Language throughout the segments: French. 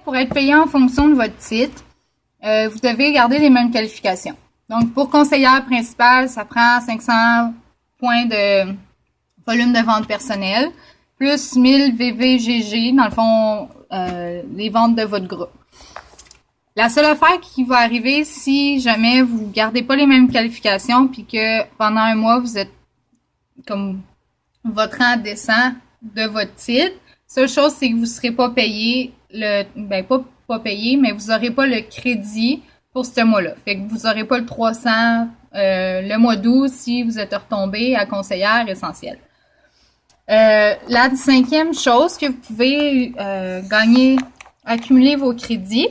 Pour être payé en fonction de votre titre, vous devez garder les mêmes qualifications. Donc, pour conseillère principale, ça prend 500 points de volume de vente personnelle, plus 1000 VVGG, dans le fond, les ventes de votre groupe. La seule affaire qui va arriver si jamais vous ne gardez pas les mêmes qualifications puis que pendant un mois, vous êtes comme votre rang descend de votre titre, seule chose, c'est que vous ne serez pas payé pas payé, mais vous n'aurez pas le crédit pour ce mois-là. Fait que vous n'aurez pas le 300 le mois d'août si vous êtes retombé à conseillère essentielle. La cinquième chose que vous pouvez accumuler vos crédits,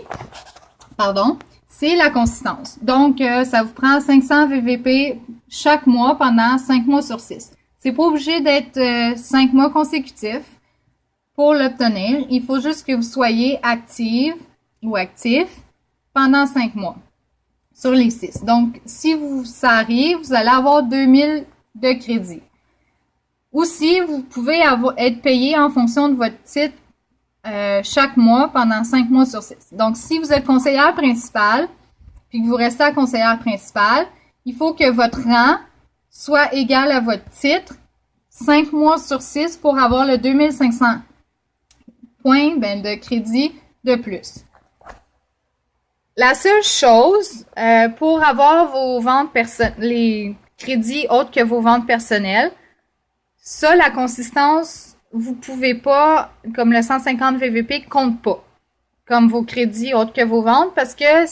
c'est la consistance. Donc, ça vous prend 500 VVP chaque mois pendant 5 mois sur 6. C'est pas obligé d'être 5 mois consécutifs pour l'obtenir. Il faut juste que vous soyez active ou actif pendant 5 mois sur les 6. Donc, si ça arrive, vous allez avoir 2000 de crédit. Aussi, vous pouvez être payé en fonction de votre titre chaque mois pendant 5 mois sur 6. Donc, si vous êtes conseillère principale, puis que vous restez à conseillère principale, il faut que votre rang soit égal à votre titre 5 mois sur 6 pour avoir le 2500 points de crédit de plus. La seule chose pour avoir vos ventes les crédits autres que vos ventes personnelles, ça, la consistance, vous pouvez pas, comme le 150 VVP, compte pas comme vos crédits autres que vos ventes parce que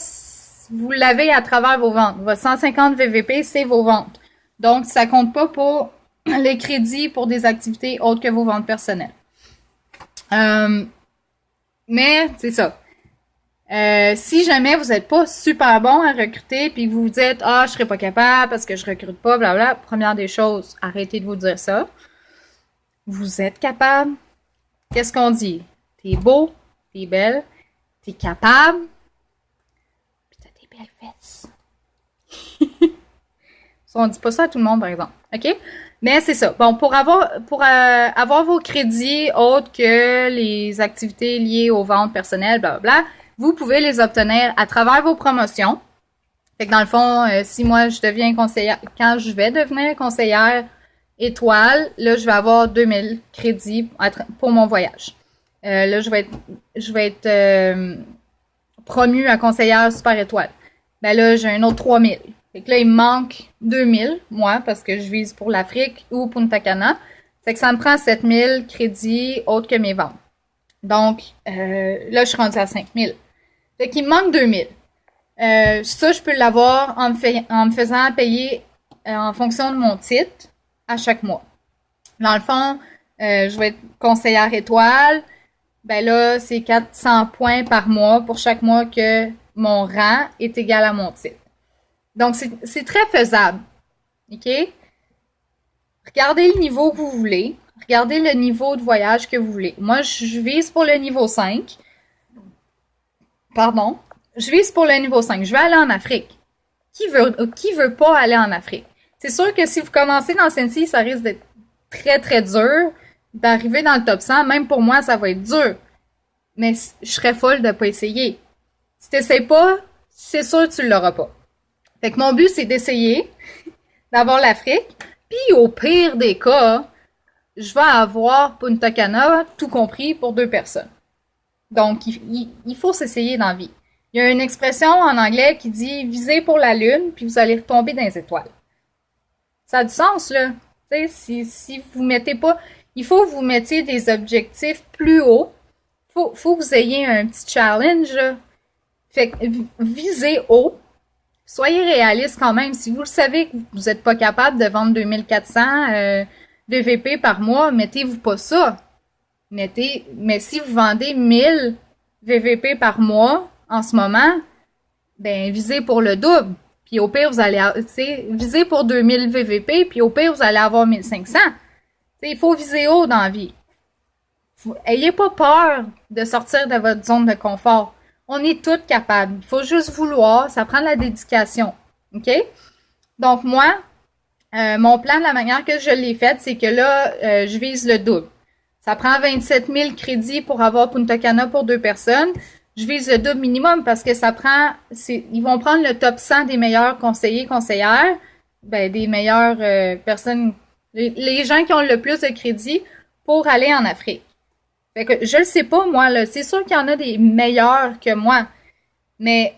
vous l'avez à travers vos ventes. Votre 150 VVP, c'est vos ventes. Donc, ça compte pas pour les crédits pour des activités autres que vos ventes personnelles. Mais, c'est ça. Si jamais vous n'êtes pas super bon à recruter puis vous vous dites « Ah, je serai pas capable parce que je recrute pas, blablabla », première des choses, arrêtez de vous dire ça. Vous êtes capable. Qu'est-ce qu'on dit? T'es beau, t'es belle, t'es capable, puis t'as des belles fesses. Ça, on dit pas ça à tout le monde, par exemple. OK? Mais c'est ça. Bon, pour avoir vos crédits autres que les activités liées aux ventes personnelles, blablabla, vous pouvez les obtenir à travers vos promotions. Fait que dans le fond, si moi je deviens conseillère, quand je vais devenir conseillère étoile, là je vais avoir 2000 crédits pour mon voyage. Là je vais être promue à conseillère super étoile. Ben là j'ai un autre 3000. Fait que là il me manque 2000 moi parce que je vise pour l'Afrique ou Punta Cana. Fait que ça me prend 7000 crédits autres que mes ventes. Donc là je suis rendue à 5000. Fait qu'il me manque 2000. Ça, je peux l'avoir en me faisant payer en fonction de mon titre à chaque mois. Dans le fond, je vais être conseillère étoile. Ben là, c'est 400 points par mois pour chaque mois que mon rang est égal à mon titre. Donc, c'est très faisable. OK? Regardez le niveau que vous voulez. Regardez le niveau de voyage que vous voulez. Moi, je vise pour le niveau 5. Je vise pour le niveau 5. Je vais aller en Afrique. Qui veut pas aller en Afrique? C'est sûr que si vous commencez dans Sensi, ça risque d'être très, très dur d'arriver dans le top 100. Même pour moi, ça va être dur. Mais je serais folle de pas essayer. Si t'essayes pas, c'est sûr que tu l'auras pas. Fait que mon but, c'est d'essayer d'avoir l'Afrique. Puis au pire des cas, je vais avoir Punta Cana, tout compris, pour 2 personnes. Donc, il faut s'essayer dans la vie. Il y a une expression en anglais qui dit « visez pour la lune, puis vous allez retomber dans les étoiles ». Ça a du sens, là. Tu sais, si vous mettez pas... Il faut que vous mettiez des objectifs plus hauts. Faut que vous ayez un petit challenge, là. Fait que visez haut. Soyez réaliste quand même. Si vous le savez que vous n'êtes pas capable de vendre 2400 VVP par mois, mettez-vous pas ça. Mais si vous vendez 1000 VVP par mois en ce moment, ben visez pour le double. Puis au pire, vous allez visez pour 2000 VVP, puis au pire, vous allez avoir 1500. Il faut viser haut dans la vie. Ayez pas peur de sortir de votre zone de confort. On est toutes capables. Il faut juste vouloir. Ça prend de la dédication. OK? Donc moi, mon plan, de la manière que je l'ai fait, c'est que là, je vise le double. Ça prend 27 000 crédits pour avoir Punta Cana pour 2 personnes. je vise le double minimum parce que ils vont prendre le top 100 des meilleurs conseillers, conseillères, des meilleures personnes, les gens qui ont le plus de crédit pour aller en Afrique. Fait que je le sais pas, moi, là. C'est sûr qu'il y en a des meilleurs que moi. Mais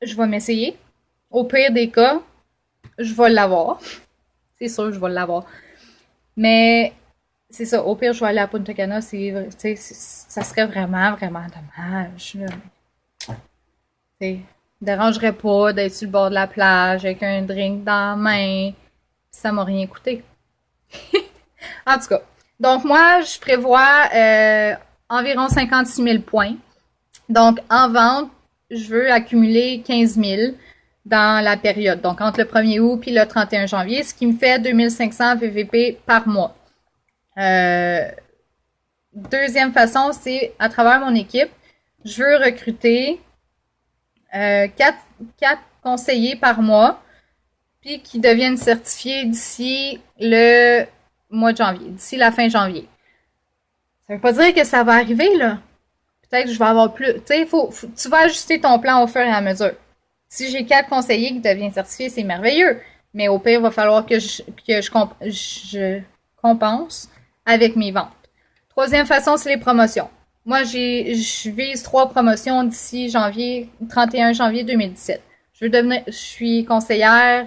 je vais m'essayer. Au pire des cas, je vais l'avoir. C'est sûr, je vais l'avoir. Mais c'est ça. Au pire, je vais aller à Punta Cana. Ça serait vraiment, vraiment dommage. Me dérangerait pas d'être sur le bord de la plage avec un drink dans la main. Ça m'a rien coûté. En tout cas. Donc, moi, je prévois environ 56 000 points. Donc, en vente, je veux accumuler 15 000 dans la période. Donc, entre le 1er août puis le 31 janvier, ce qui me fait 2500 VVP par mois. Deuxième façon, c'est à travers mon équipe, je veux recruter 4 conseillers par mois puis qui deviennent certifiés d'ici le mois de janvier, d'ici la fin janvier. Ça veut pas dire que ça va arriver, là. Peut-être que je vais avoir plus. Tu sais, tu vas ajuster ton plan au fur et à mesure. Si j'ai 4 conseillers qui deviennent certifiés, c'est merveilleux. Mais au pire, il va falloir que je compense avec mes ventes. Troisième façon, c'est les promotions. Moi, je vise 3 promotions d'ici 31 janvier 2017. Je suis conseillère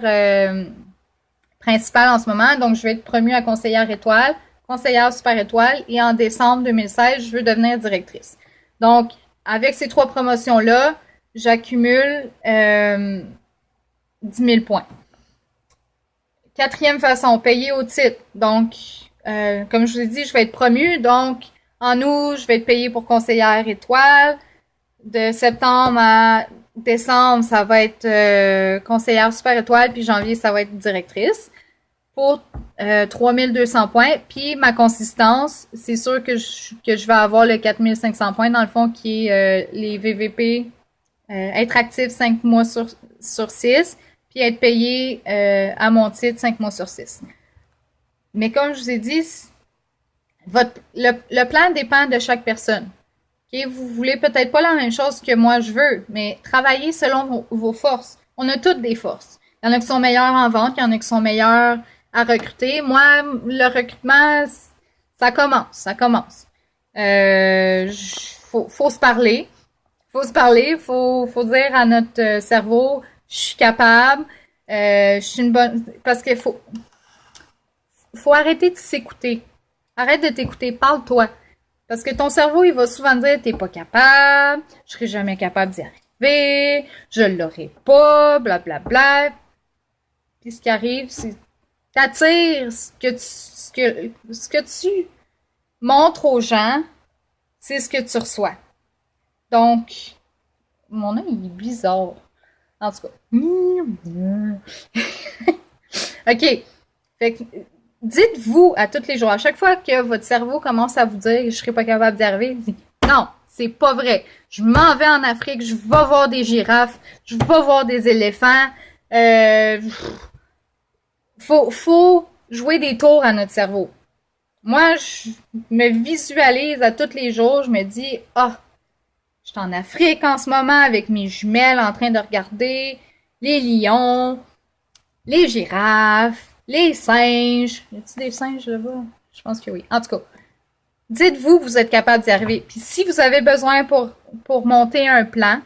principale en ce moment, donc je vais être promue à conseillère étoile, conseillère super étoile, et en décembre 2016, je veux devenir directrice. Donc, avec ces 3 promotions-là, j'accumule 10 000 points. Quatrième façon, payer au titre. Donc, comme je vous ai dit, je vais être promue. Donc, en août, je vais être payée pour conseillère étoile. De septembre à décembre, ça va être conseillère super étoile. Puis janvier, ça va être directrice. Pour 3200 points. Puis ma consistance, c'est sûr que je vais avoir le 4500 points, dans le fond, qui est les VVP, être actif 5 mois sur 6, puis être payé à mon titre 5 mois sur 6. Mais comme je vous ai dit, le plan dépend de chaque personne. Okay? Vous voulez peut-être pas la même chose que moi je veux, mais travaillez selon vos forces. On a toutes des forces. Il y en a qui sont meilleurs en vente, il y en a qui sont meilleurs à recruter. Moi, le recrutement, ça commence. Faut se parler. Faut dire à notre cerveau, je suis capable, je suis une bonne, parce qu'il faut arrêter de s'écouter. Arrête de t'écouter, parle-toi. Parce que ton cerveau, il va souvent dire, t'es pas capable, je serai jamais capable d'y arriver, je l'aurai pas, blablabla. Puis ce qui arrive, c'est t'attires ce que tu montres aux gens, c'est ce que tu reçois. Donc, mon œil il est bizarre. En tout cas. OK. Fait que, dites-vous à tous les jours, à chaque fois que votre cerveau commence à vous dire « je serai pas capable d'y arriver », dites « non, c'est pas vrai. Je m'en vais en Afrique, je vais voir des girafes, je vais voir des éléphants. » Faut jouer des tours à notre cerveau. Moi, je me visualise à tous les jours, je me dis « ah, je suis en Afrique en ce moment avec mes jumelles en train de regarder les lions, les girafes, les singes. Y a-t-il des singes là-bas? Je pense que oui. En tout cas, dites-vous que vous êtes capable d'y arriver. Puis si vous avez besoin pour monter un plan,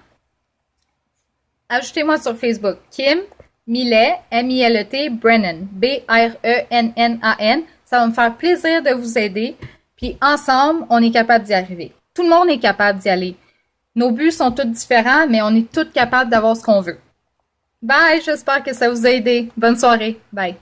ajoutez-moi sur Facebook. Kim Millet, M-I-L-E-T, Brennan, B-R-E-N-N-A-N. Ça va me faire plaisir de vous aider. Puis ensemble, on est capable d'y arriver. Tout le monde est capable d'y aller. Nos buts sont tous différents, mais on est tous capables d'avoir ce qu'on veut. Bye, j'espère que ça vous a aidé. Bonne soirée. Bye.